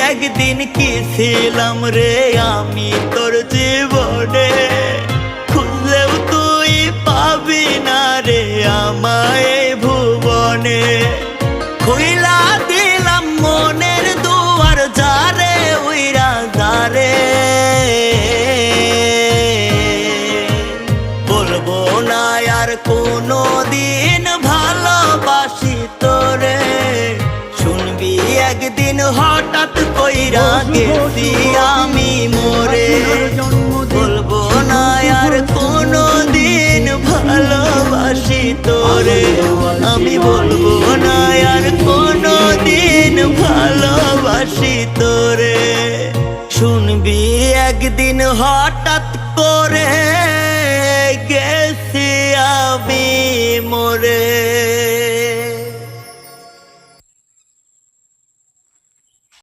একদিন কি ছিলাম রে আমি তোর জীবনে, খুঁজলেও তুই পাবি না রে আমায় এই ভুবনে। খুইলা দিলাম মনের দুয়ার যারে উইরা যারে, বলবো না আর কোনো দিন ভালোবাসি তোরে। শুনবি একদিন হঠাৎ কইরা গেছি আমি মরে, বলবো না আর কোনো দিন ভালোবাসি তোরে। আমি বলবো না আর কোনো দিন ভালোবাসি তোরে। শুনবি একদিন হঠাৎ করে গেছি আমি মরে।